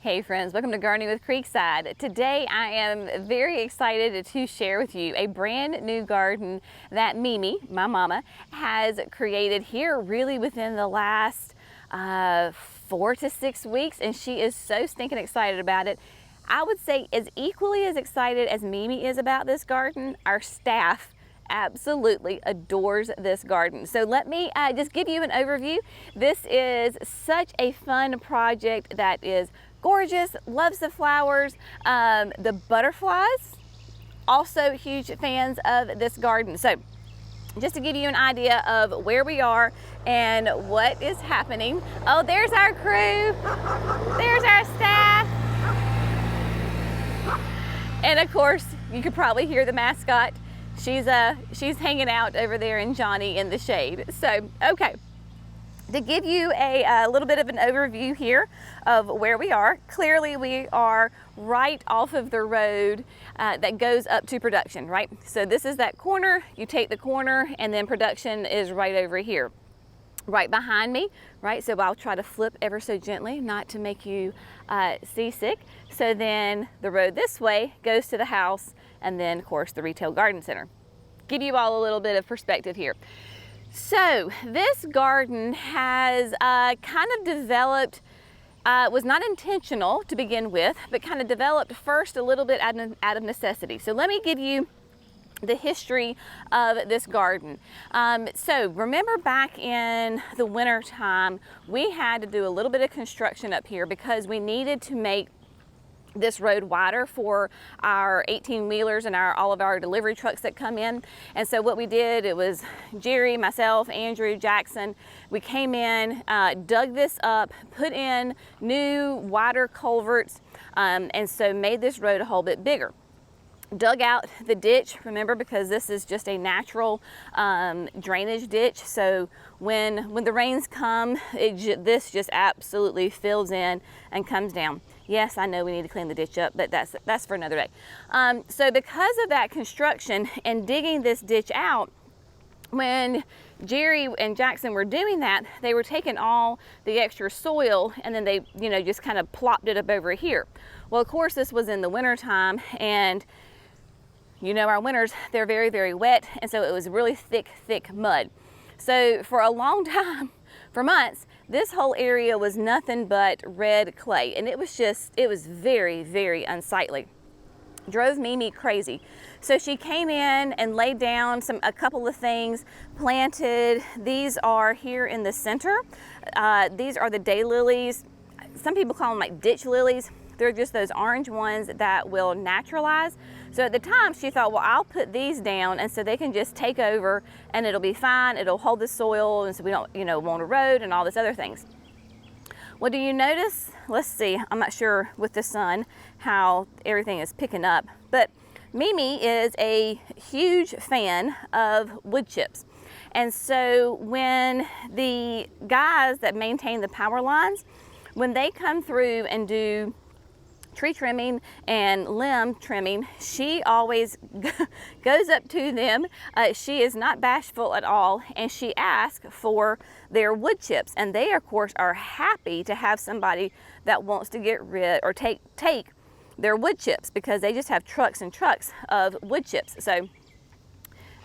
Hey friends, welcome to Gardening with Creekside. Today I am very excited to share with you a brand new garden that Mimi, my mama, has created here really within the last 4 to 6 weeks, and she is so stinking excited about it. I would say as equally as excited as Mimi is about this garden, our staff absolutely adores this garden. So let me just give you an overview. This is such a fun project that is gorgeous, loves the flowers, the butterflies, also huge fans of this garden. So just to give you an idea of where we are and what is happening. Oh, there's our crew, there's our staff. And of course, you could probably hear the mascot. She's hanging out over there in Johnny in the shade. So, okay. To give you a little bit of an overview here of where we are, clearly we are right off of the road that goes up to production, right? So this is that corner, you take the corner, and then production is right over here, right behind me, right? So I'll try to flip ever so gently, not to make you seasick. So then the road this way goes to the house, and then of course the retail garden center. Give you all a little bit of perspective here. So this garden has kind of developed, was not intentional to begin with, but kind of developed first a little bit out of necessity. So let me give you the history of this garden. So remember back in the winter time, we had to do a little bit of construction up here because we needed to make this road wider for our 18-wheelers and all of our delivery trucks that come in. And so what we did, it was Jerry, myself, Andrew, Jackson, we came in, dug this up, put in new wider culverts, and so made this road a whole bit bigger. Dug out the ditch, remember, because this is just a natural drainage ditch. So when the rains come, this just absolutely fills in and comes down. Yes, I know we need to clean the ditch up, but that's for another day. So because of that construction and digging this ditch out, when Jerry and Jackson were doing that, they were taking all the extra soil and then they, just kind of plopped it up over here. Well, of course, this was in the winter time, and our winters, they're very, very wet, and so it was really thick mud. So for a long time, for months, this whole area was nothing but red clay, and it was very, very unsightly. Drove Mimi crazy. So she came in and laid down a couple of things, planted. These are here in the center. These are the daylilies. Some people call them like ditch lilies. They're just those orange ones that will naturalize. So at the time she thought, well, I'll put these down and so they can just take over and it'll be fine. It'll hold the soil and so we don't, won't erode and all this other things. Well, do you notice? Let's see, I'm not sure with the sun how everything is picking up, but Mimi is a huge fan of wood chips. And so when the guys that maintain the power lines, when they come through and do tree trimming and limb trimming, she always goes up to them. She is not bashful at all, and she asks for their wood chips, and they of course are happy to have somebody that wants to get rid or take their wood chips, because they just have trucks and trucks of wood chips. So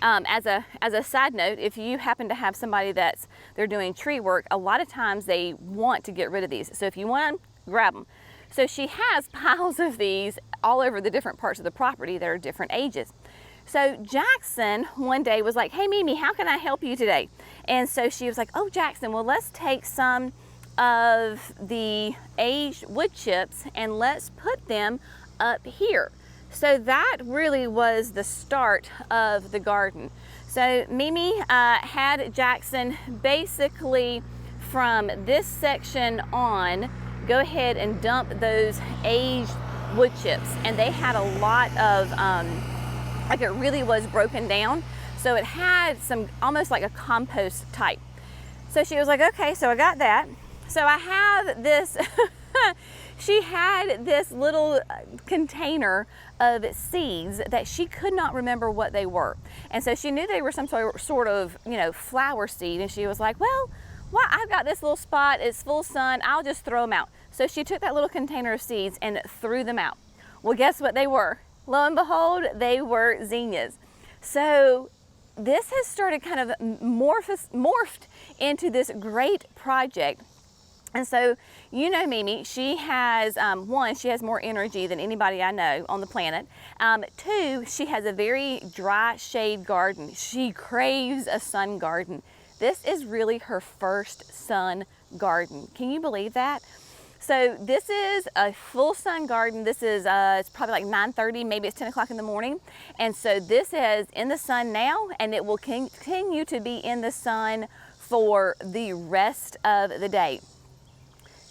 as a side note, if you happen to have somebody they're doing tree work, a lot of times they want to get rid of these. So if you want them, grab them. So she has piles of these all over the different parts of the property that are different ages. So Jackson one day was like, hey Mimi, how can I help you today? And so she was like, oh Jackson, well let's take some of the aged wood chips and let's put them up here. So that really was the start of the garden. So Mimi had Jackson basically from this section on go ahead and dump those aged wood chips, and they had a lot of like it really was broken down, so it had some almost like a compost type. So she was like, okay, so I got that. So I have this she had this little container of seeds that she could not remember what they were, and so she knew they were some sort of flower seed, and she was like, well, I've got this little spot, it's full sun, I'll just throw them out. So she took that little container of seeds and threw them out. Well, guess what they were? Lo and behold, they were zinnias. So this has started kind of morphed into this great project. And so, you know Mimi, she has, one, she has more energy than anybody I know on the planet. Two, she has a very dry shade garden. She craves a sun garden. This is really her first sun garden. Can you believe that? So this is a full sun garden. This is, it's probably like 9:30, maybe it's 10 o'clock in the morning. And so this is in the sun now, and it will continue to be in the sun for the rest of the day.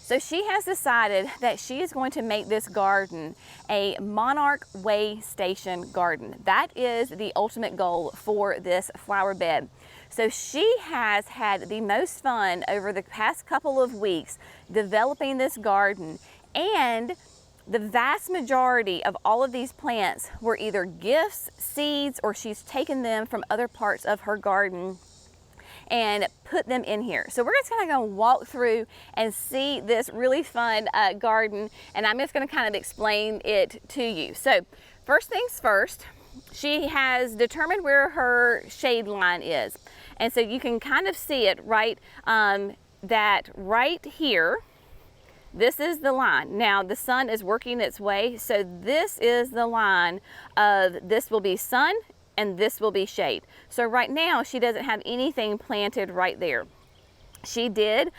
So she has decided that she is going to make this garden a monarch way station garden. That is the ultimate goal for this flower bed. So she has had the most fun over the past couple of weeks developing this garden, and the vast majority of all of these plants were either gifts, seeds, or she's taken them from other parts of her garden and put them in here. So we're just kind of going to walk through and see this really fun garden, and I'm just going to kind of explain it to you. So first things first, she has determined where her shade line is. And so you can kind of see it, right, that right here, this is the line. Now the sun is working its way, so this is the line of this will be sun and this will be shade. So right now she doesn't have anything planted right there. She did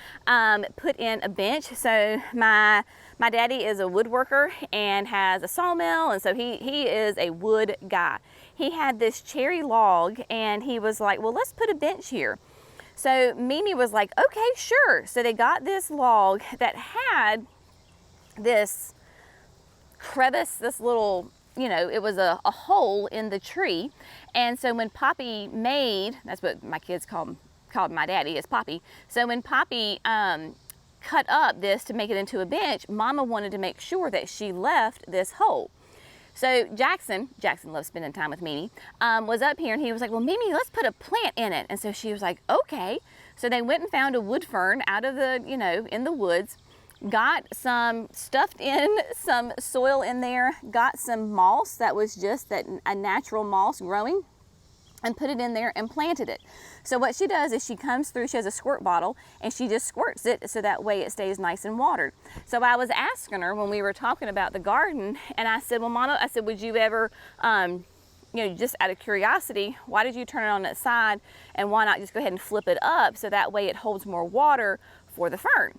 put in a bench. So my daddy is a woodworker and has a sawmill, and so he is a wood guy. He had this cherry log and he was like, well, let's put a bench here. So Mimi was like, okay, sure. So they got this log that had this crevice, this little, you know, it was a hole in the tree. And so when Poppy made, that's what my kids called my daddy, is Poppy. So when Poppy cut up this to make it into a bench, Mama wanted to make sure that she left this hole. So Jackson loves spending time with Mimi, was up here and he was like, well, Mimi, let's put a plant in it. And so she was like, okay. So they went and found a wood fern out of the, you know, in the woods, got some, stuffed in some soil in there, got some moss that was just a natural moss growing, and put it in there and planted it. So what she does is she comes through, she has a squirt bottle, and she just squirts it so that way it stays nice and watered. So I was asking her when we were talking about the garden, and I said, well, Mama, I said, would you ever, you know, just out of curiosity, why did you turn it on that side, and why not just go ahead and flip it up so that way it holds more water for the fern?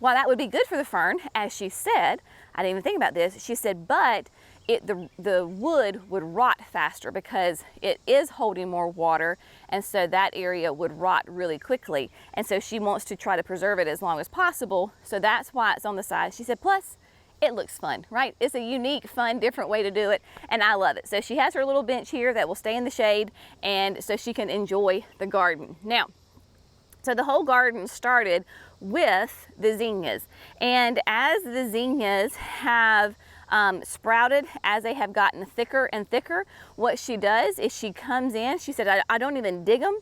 Well, that would be good for the fern, as she said. I didn't even think about this. She said, but the wood would rot faster because it is holding more water, and so that area would rot really quickly. And so she wants to try to preserve it as long as possible. So that's why it's on the side. She said, plus it looks fun, right? It's a unique, fun, different way to do it, and I love it. So she has her little bench here that will stay in the shade, and so she can enjoy the garden. Now, so the whole garden started with the zinnias, and as the zinnias have sprouted, as they have gotten thicker and thicker, what she does is she comes in, she said, I don't even dig them.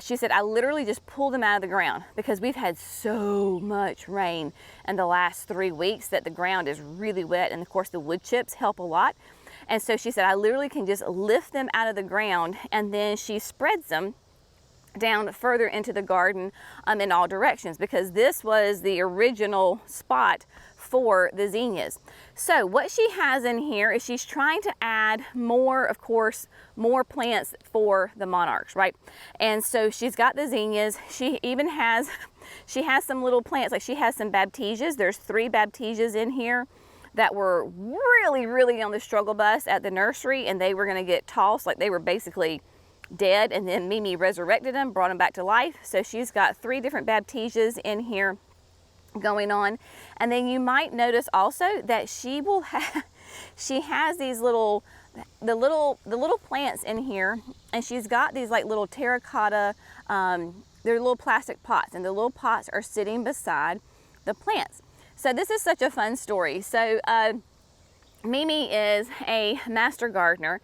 She said, I literally just pull them out of the ground because we've had so much rain in the last 3 weeks that the ground is really wet, and of course the wood chips help a lot. And so she said, I literally can just lift them out of the ground, and then she spreads them down further into the garden in all directions, because this was the original spot for the zinnias. So what she has in here is she's trying to add more, of course, more plants for the monarchs, right? And so she's got the zinnias. She even has, she has some little plants, like she has some baptisias. There's 3 baptisias in here that were really, really on the struggle bus at the nursery, and they were gonna get tossed, like they were basically dead, and then Mimi resurrected them, brought them back to life. So she's got 3 different baptisias in here going on. And then you might notice also that she will have, she has these little, the little plants in here, and she's got these like little terracotta, they're little plastic pots, and the little pots are sitting beside the plants. So this is such a fun story. So Mimi is a master gardener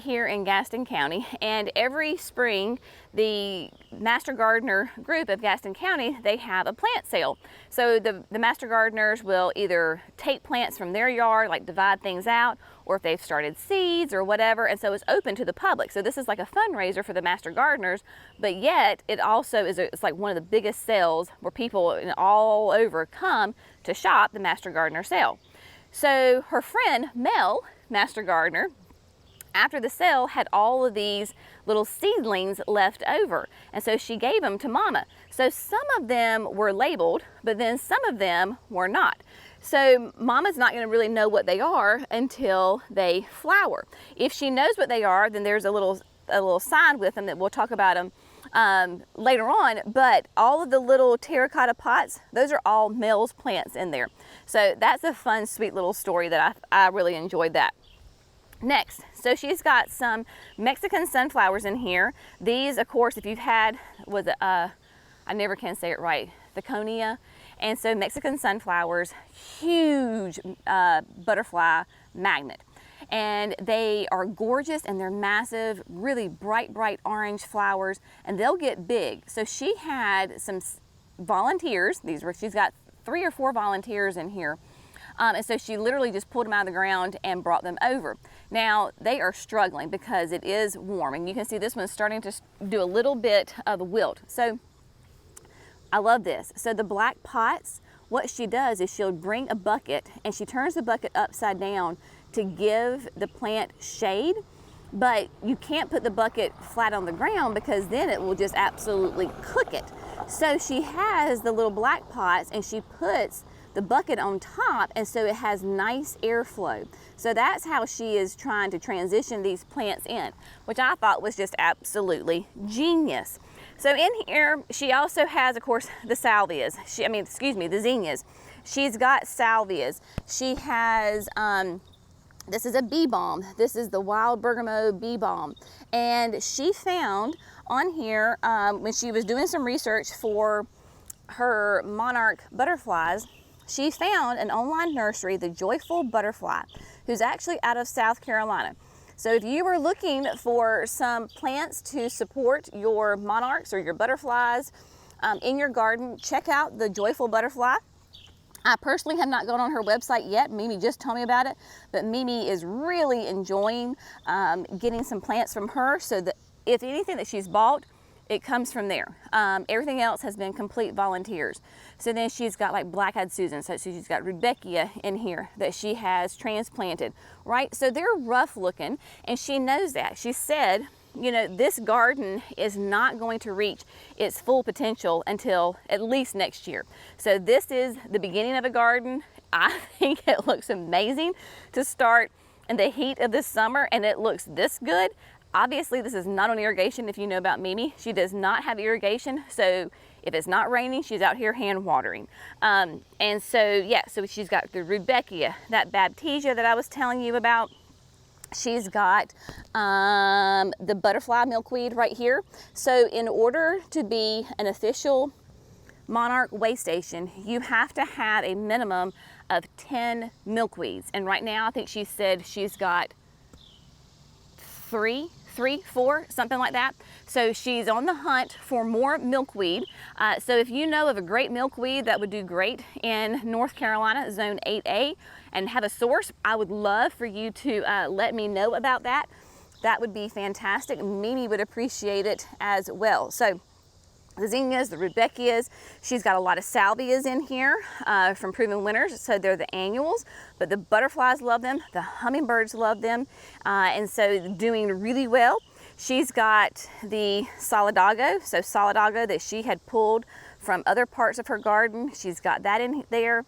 here in Gaston County, and every spring the master gardener group of Gaston County, they have a plant sale. So the master gardeners will either take plants from their yard, like divide things out, or if they've started seeds or whatever, and so it's open to the public. So this is like a fundraiser for the master gardeners, but yet it also is it's like one of the biggest sales where people all over come to shop the master gardener sale. So her friend Mel, master gardener, after the sale had all of these little seedlings left over, and so she gave them to Mama. So some of them were labeled, but then some of them were not. So Mama's not going to really know what they are until they flower. If she knows what they are, then there's a little sign with them that we'll talk about them later on, but all of the little terracotta pots, those are all Mel's plants in there. So that's a fun, sweet little story that I really enjoyed that. Next, so she's got some Mexican sunflowers in here. These, of course, if you've had, I never can say it right, the Conia. And so Mexican sunflowers, huge butterfly magnet. And they are gorgeous, and they're massive, really bright orange flowers, and they'll get big. So she had some volunteers. She's got 3 or 4 volunteers in here. And so she literally just pulled them out of the ground and brought them over. Now they are struggling because it is warm, and you can see this one's starting to do a little bit of wilt. So I love this. So the black pots, what she does is she'll bring a bucket and she turns the bucket upside down to give the plant shade, but you can't put the bucket flat on the ground because then it will just absolutely cook it. So she has the little black pots and she puts the bucket on top, and so it has nice airflow. So that's how she is trying to transition these plants in, which I thought was just absolutely genius. So in here, she also has, of course, the salvias. The zinnias. She's got salvias. She has, this is a bee balm. This is the wild bergamot bee balm. And she found on here, when she was doing some research for her monarch butterflies, she found an online nursery, the Joyful Butterfly, who's actually out of South Carolina. So if you were looking for some plants to support your monarchs or your butterflies in your garden, check out the Joyful Butterfly. I personally have not gone on her website yet. Mimi just told me about it, but Mimi is really enjoying getting some plants from her, so that if anything that she's bought, it comes from there. Everything else has been complete volunteers. So then she's got like black-eyed Susan. So she's got Rudbeckia in here that she has transplanted, right? So they're rough looking, and she knows that. She said, you know, this garden is not going to reach its full potential until at least next year. So this is the beginning of a garden. I think it looks amazing to start in the heat of this summer, and it looks this good. Obviously, this is not on irrigation. If you know about Mimi, she does not have irrigation. So if it's not raining, she's out here hand watering. And so, yeah, so she's got the Rudbeckia, that Baptisia that I was telling you about. She's got the butterfly milkweed right here. So in order to be an official monarch way station, you have to have a minimum of 10 milkweeds. And right now, I think she said she's got 3, 4, something like that. So she's on the hunt for more milkweed. So if you know of a great milkweed that would do great in North Carolina, Zone 8A, and have a source, I would love for you to let me know about that. That would be fantastic. Mimi would appreciate it as well. So the zinnias, the Rudbeckias, she's got a lot of salvias in here from Proven Winners, so they're the annuals, but the butterflies love them, the hummingbirds love them, and so doing really well. She's got the solidago, so solidago that she had pulled from other parts of her garden. She's got that in there.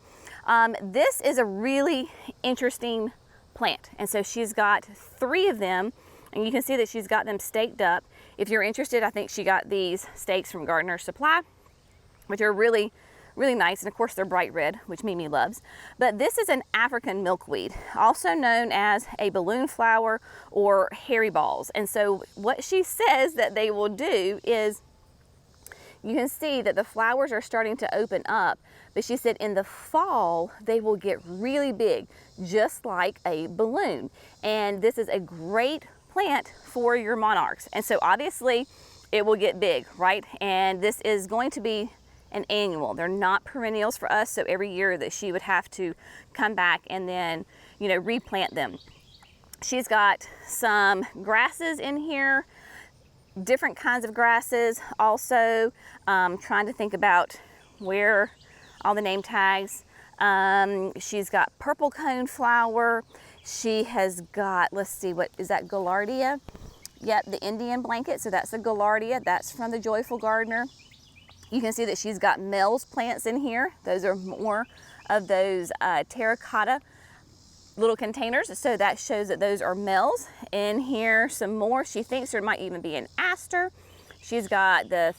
This is a really interesting plant, and so she's got 3 of them, and you can see that she's got them staked up. If you're interested, I think she got these stakes from Gardener Supply, which are really, really nice. And of course, they're bright red, which Mimi loves. But this is an African milkweed, also known as a balloon flower or hairy balls. And so what she says that they will do is you can see that the flowers are starting to open up, but she said in the fall, they will get really big, just like a balloon. And this is a great plant for your monarchs. And so obviously it will get big, right? And this is going to be an annual. They're not perennials for us, so every year that she would have to come back and then, you know, replant them. She's got some grasses in here, different kinds of grasses. Also, trying to think about where all the name tags. She's got purple cone flower. She has got, let's see, what is that, Gaillardia? Yep, the Indian blanket, so that's the Gaillardia. That's from the Joyful Gardener. You can see that she's got Mel's plants in here. Those are more of those terracotta little containers, so that shows that those are Mel's. In here, some more. She thinks there might even be an aster. She's got the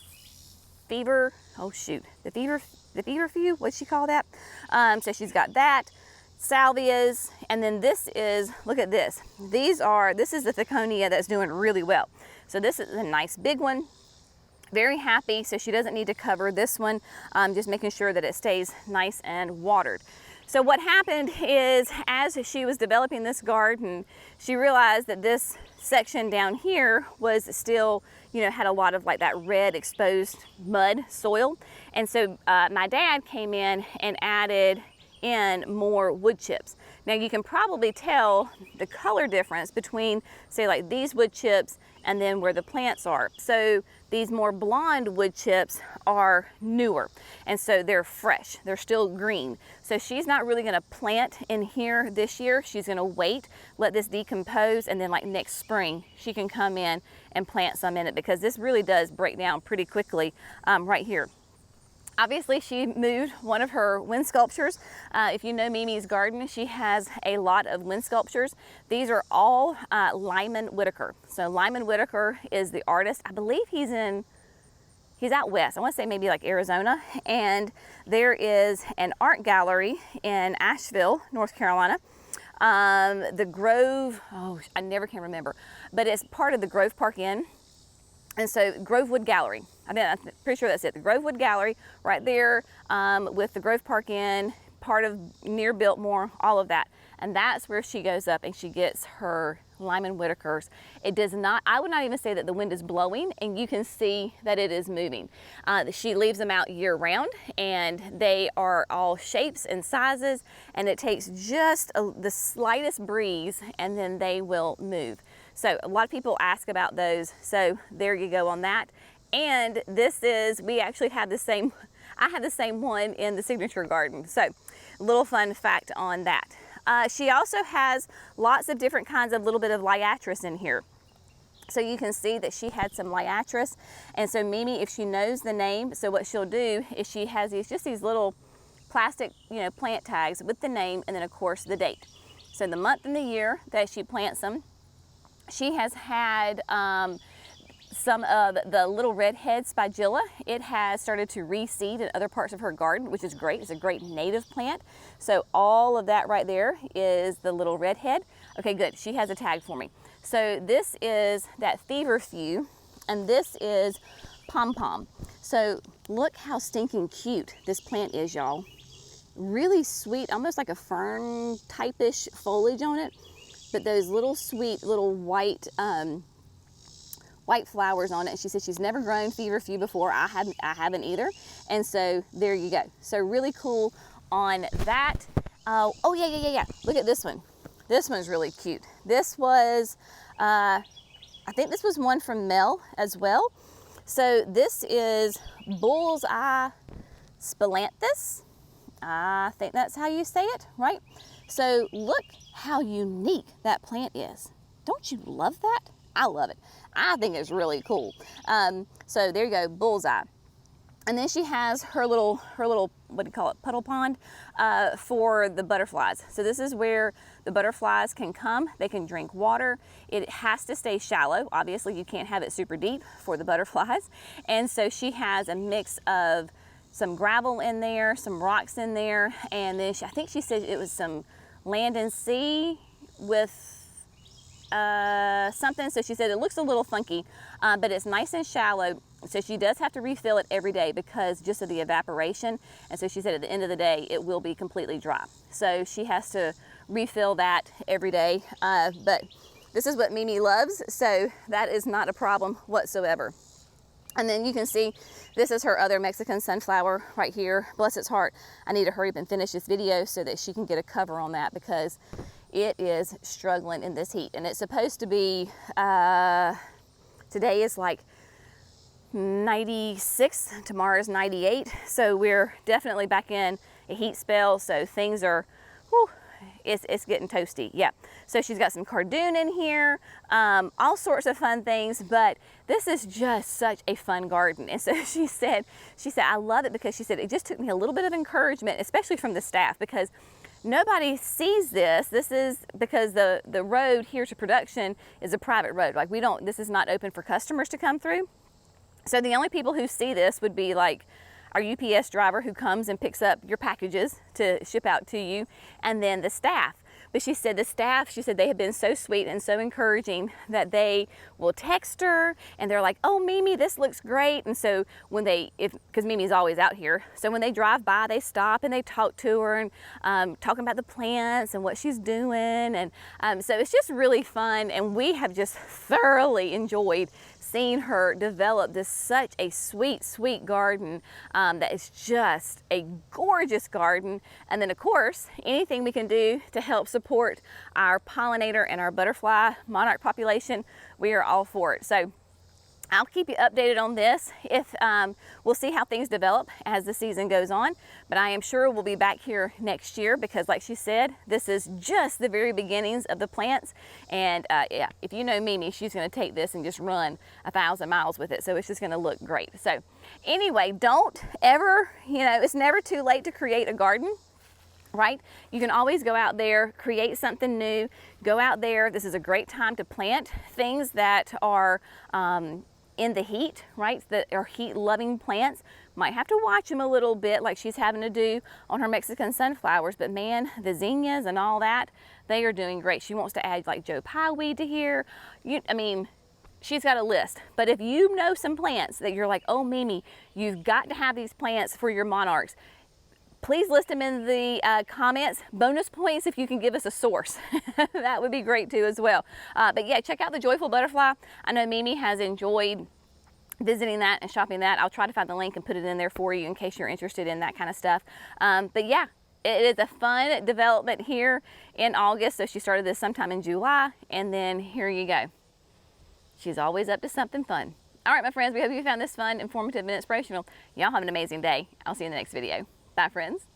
fever, the feverfew, what'd she call that? So she's got that, salvias, and then this is, look at this. This is the Thiconia that's doing really well. So this is a nice big one. Very happy, so she doesn't need to cover this one, just making sure that it stays nice and watered. So what happened is, as she was developing this garden, she realized that this section down here was still, you know, had a lot of like that red exposed mud soil. And so my dad came in and added in more wood chips. Now you can probably tell the color difference between, say, like these wood chips and then where the plants are. So these more blonde wood chips are newer, and so they're fresh, they're still green. So she's not really gonna plant in here this year. She's gonna wait, let this decompose, and then like next spring, she can come in and plant some in it, because this really does break down pretty quickly right here. Obviously, she moved one of her wind sculptures. If you know Mimi's garden, she has a lot of wind sculptures. These are all Lyman Whitaker. So Lyman Whitaker is the artist. I believe he's out west. I want to say maybe like Arizona. And there is an art gallery in Asheville, North Carolina. The Grove, I never can remember, but it's part of the Grove Park Inn. And so Grovewood Gallery, I'm pretty sure that's it. The Grovewood Gallery right there with the Grove Park Inn, part of near Biltmore, all of that. And that's where she goes up and she gets her Lyman Whitakers. It does not, I would not even say that the wind is blowing, and you can see that it is moving. She leaves them out year round, and they are all shapes and sizes, and it takes just the slightest breeze and then they will move. So a lot of people ask about those, so there you go on that. And this is, we actually have the same, I have the same one in the signature garden. So a little fun fact on that. She also has lots of different kinds of little bit of liatris in here. So you can see that she had some liatris. And so Mimi, if she knows the name, so what she'll do is she has these little plastic, plant tags with the name, and then of course the date. So the month and the year that she plants them. She has had some of the little redhead spigilla. It has started to reseed in other parts of her garden, which is great. It's a great native plant. So all of that right there is the little redhead. Okay, good. She has a tag for me. So this is that feverfew, and this is pom-pom. So look how stinking cute this plant is, y'all. Really sweet, almost like a fern type-ish foliage on it. But those little sweet little white flowers on it. And she said she's never grown feverfew before. I haven't either. And so there you go. So really cool on that. Oh yeah. Look at this one. This one's really cute. This was, I think this was one from Mel as well. So this is Bullseye Spilanthes. I think that's how you say it, right? So look how unique that plant is. Don't you love that? I love it. I think it's really cool. So there you go, Bullseye. And then she has her little, what do you call it, puddle pond for the butterflies. So this is where the butterflies can come. They can drink water. It has to stay shallow. Obviously, you can't have it super deep for the butterflies. And so she has a mix of some gravel in there, some rocks in there, and then I think she said it was some land and sea with something. So she said it looks a little funky, but it's nice and shallow. So she does have to refill it every day because just of the evaporation. And so she said at the end of the day, it will be completely dry. So she has to refill that every day. But this is what Mimi loves. So that is not a problem whatsoever. And then you can see this is her other Mexican sunflower right here. Bless its heart. I need to hurry up and finish this video so that she can get a cover on that because it is struggling in this heat. And it's supposed to be, today is like 96, tomorrow's 98. So we're definitely back in a heat spell. So things are, whew, it's getting toasty. Yeah. So she's got some cardoon in here, all sorts of fun things, but this is just such a fun garden. And so she said, I love it because she said, it just took me a little bit of encouragement, especially from the staff, because nobody sees this. This is because the road here to production is a private road. Like this is not open for customers to come through. So the only people who see this would be like our UPS driver who comes and picks up your packages to ship out to you, and then the staff. But she said the staff, she said they have been so sweet and so encouraging that they will text her and they're like, oh, Mimi, this looks great. And so when because Mimi's always out here, so when they drive by, they stop and they talk to her and talking about the plants and what she's doing. And so it's just really fun. And we have just thoroughly enjoyed seeing her develop such a sweet, sweet garden that is just a gorgeous garden. And then of course, anything we can do to help support our pollinator and our butterfly monarch population, we are all for it. So I'll keep you updated on this. We'll see how things develop as the season goes on, but I am sure we'll be back here next year because like she said, this is just the very beginnings of the plants. And yeah, if you know Mimi, she's gonna take this and just run 1,000 miles with it. So it's just gonna look great. So anyway, don't ever, it's never too late to create a garden. Right? You can always go out there, create something new, go out there. This is a great time to plant things that are in the heat, right? That are heat loving plants. Might have to watch them a little bit like she's having to do on her Mexican sunflowers, but man, the zinnias and all that, they are doing great. She wants to add like Joe Pye weed to here. I mean, she's got a list. But if you know some plants that you're like, oh, Mimi, you've got to have these plants for your monarchs, please list them in the comments. Bonus points if you can give us a source. That would be great too as well. But yeah, check out the Joyful Butterfly. I know Mimi has enjoyed visiting that and shopping that. I'll try to find the link and put it in there for you in case you're interested in that kind of stuff. But yeah, it is a fun development here in August. So she started this sometime in July, and then here you go. She's always up to something fun. All right, my friends, we hope you found this fun, informative, and inspirational. Y'all have an amazing day. I'll see you in the next video. Bye, friends.